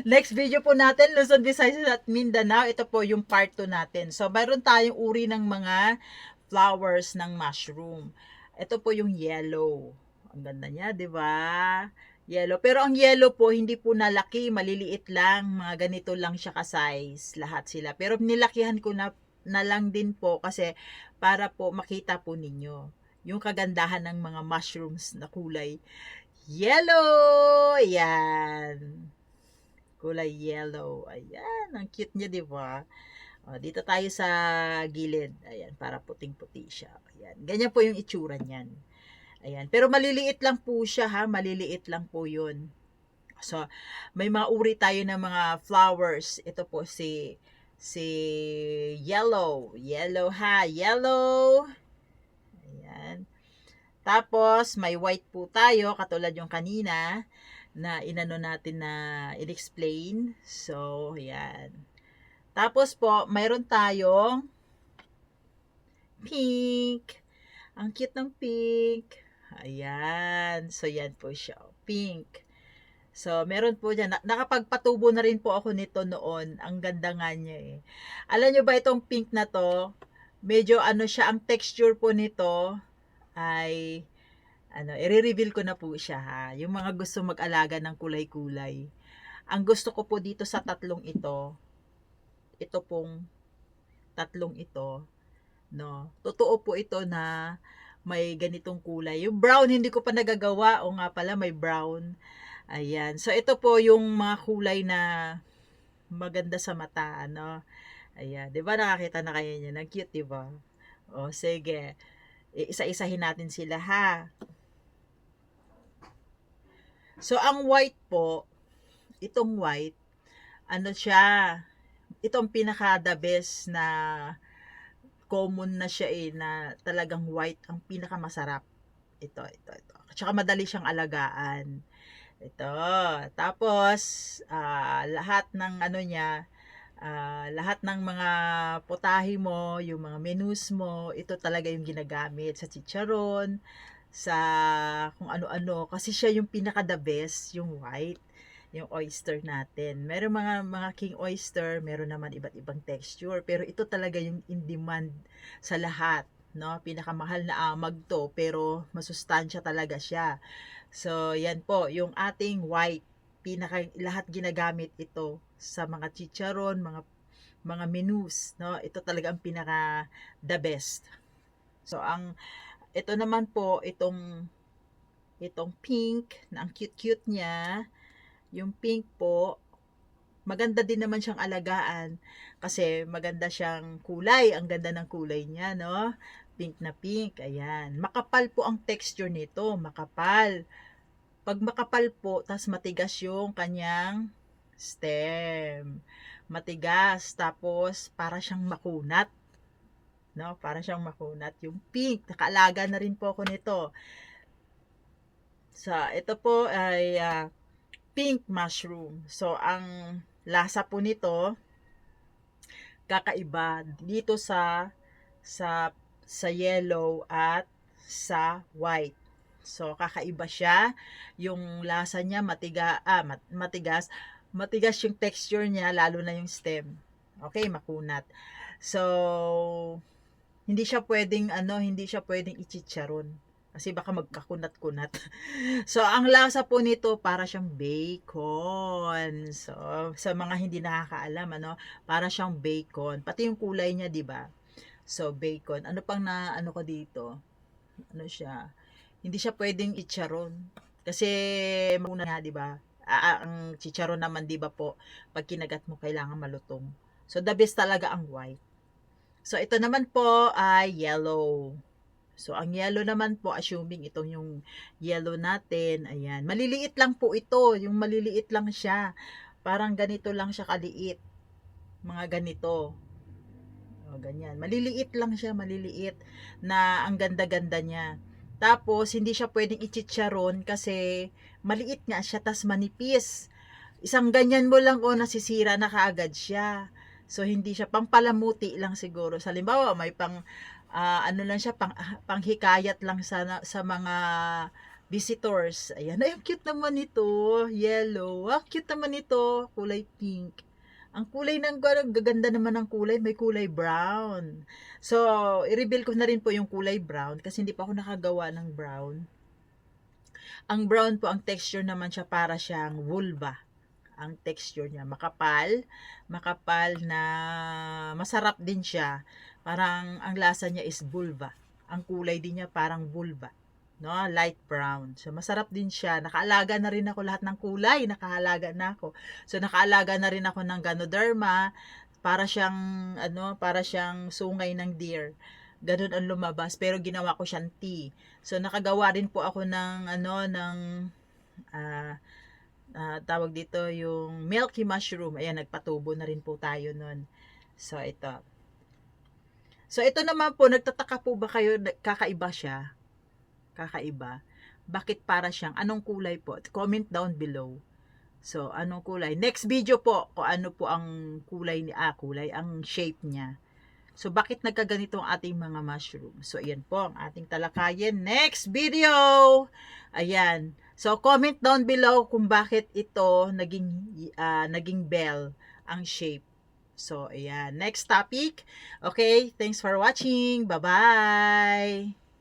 Next video po natin, Luzon, Visayas at Mindanao. Ito po yung part 2 natin. So, mayroon tayong uri ng mga flowers ng mushroom. Ito po yung yellow. Ang ganda niya, di ba? Yellow. Pero ang yellow po, hindi po nalaki, maliliit lang. Mga ganito lang siya ka-size. Lahat sila. Pero nilakihan ko na lang din po kasi para po makita po ninyo yung kagandahan ng mga mushrooms na kulay yellow. Yan. Kulay yellow. Ayan, ang cute niya, 'di ba? O, dito tayo sa gilid. Ayan, para puting-puti siya. Ayan, ganyan po yung itsura niyan. Ayan, pero maliliit lang po siya ha, maliliit lang po 'yun. So, may mga uri tayo ng mga flowers. Ito po si yellow. Yellow ha, yellow. Ayan. Tapos, may white po tayo, katulad yung kanina na inano natin na in-explain. So, ayan. Tapos po, mayroon tayong pink. Ang cute ng pink. Ayan. So, yan po siya. Pink. So, meron po dyan. Nakapagpatubo na rin po ako nito noon. Ang ganda nga niya eh. Alam nyo ba itong pink na to? Medyo ano siya, ang texture po nito ay i-reveal ko na po siya ha. Yung mga gusto mag-alaga ng kulay-kulay. Ang gusto ko po dito sa tatlong ito pong tatlong ito, no. Totoo po ito na may ganitong kulay. Yung brown hindi ko pa nagagawa, o nga pala may brown. Ayan. So ito po yung mga kulay na maganda sa mata, ano. Ayan, 'di ba nakakita na kayo niyan? Ang cute, 'di ba? O sige. Isa-isahin natin sila ha. So ang white po, itong white, ano siya, itong pinaka the best na common na siya eh, na talagang white ang pinakamasarap. Ito. Tsaka madali siyang alagaan. Ito. Tapos, lahat ng ano niya, lahat ng mga putahe mo, yung mga menus mo, ito talaga yung ginagamit sa chicharon, sa kung ano-ano. Kasi siya yung pinaka the best, yung white, yung oyster natin. Meron mga king oyster, meron naman iba't ibang texture, pero ito talaga yung in demand sa lahat, no? Pinakamahal na amag to, pero masustansya talaga siya. So, yan po, yung ating white, lahat ginagamit ito sa mga chicharon, mga menus, no? Ito talaga ang pinaka the best. So, ito naman po, itong pink, na ang cute-cute niya, yung pink po, maganda din naman siyang alagaan kasi maganda siyang kulay. Ang ganda ng kulay niya, no? Pink na pink. Ayan. Makapal po ang texture nito. Makapal. Pag makapal po, tas matigas yung kanyang stem. Matigas. Tapos, para siyang makunat. No? Para siyang makunat. Yung pink. Nakaalaga na rin po ako nito. Ito po ay pink mushroom. So, ang lasa po nito, kakaiba dito sa yellow at sa white. So, kakaiba siya. Yung lasa niya matigas yung texture niya, lalo na yung stem. Okay, makunat. So, hindi siya pwedeng ichicharon. Kasi baka magkakunat-kunat. So, ang lasa po nito para siyang bacon. So, sa mga hindi nakakaalam, para siyang bacon. Pati yung kulay niya, 'di ba? So, bacon. Ano pang na ano ko dito? Ano siya? Hindi siya pwedeng icharon. Kasi muna nga, 'di ba? Ang chicharon naman, 'di ba po, pag kinagat mo kailangan malutong. So, the best talaga ang white. So, ito naman po ay yellow. So, ang yellow naman po, assuming itong yung yellow natin, ayan. Maliliit lang po ito, yung maliliit lang siya. Parang ganito lang siya kaliit. Mga ganito. O, ganyan. Maliliit lang siya, maliliit. Na ang ganda-ganda niya. Tapos, hindi siya pwedeng ichicharon kasi maliit nga siya, tas manipis. Isang ganyan mo lang, nasisira na kaagad siya. So, hindi siya pangpalamuti lang siguro. Sa may ano lang siya, panghikayat lang sa mga visitors. Ayan, ay, ang cute naman ito. Yellow. Ah, cute naman ito. Kulay pink. Ang kulay ng gaganda naman ng kulay, may kulay brown. So, i-reveal ko na rin po yung kulay brown kasi hindi pa ako nakagawa ng brown. Ang brown po, ang texture naman siya para siyang vulva. Ang texture niya, makapal, makapal na masarap din siya. Parang ang lasa niya is vulva. Ang kulay din niya parang vulva, no? Light brown. So masarap din siya. Nakaalaga na rin ako lahat ng kulay, nakahalaga na ako. So nakaalaga na rin ako ng Ganoderma para siyang para siyang sungay ng deer. Ganun ang lumabas pero ginawa ko siyang tea. So nakagawa rin po ako ng ah tawag dito yung milky mushroom. Ayan, nagpatubo na rin po tayo nun. So, ito. So, ito naman po, nagtataka po ba kayo, kakaiba siya? Kakaiba. Bakit para siyang, anong kulay po? Comment down below. So, anong kulay? Next video po, kung ano po ang kulay ni, ang shape niya. So, bakit nagkaganito ang ating mga mushroom? So, ayan po ang ating talakayin. Next video! Ayan. So, comment down below kung bakit ito naging bell ang shape. So, ayan. Next topic. Okay, thanks for watching. Bye-bye!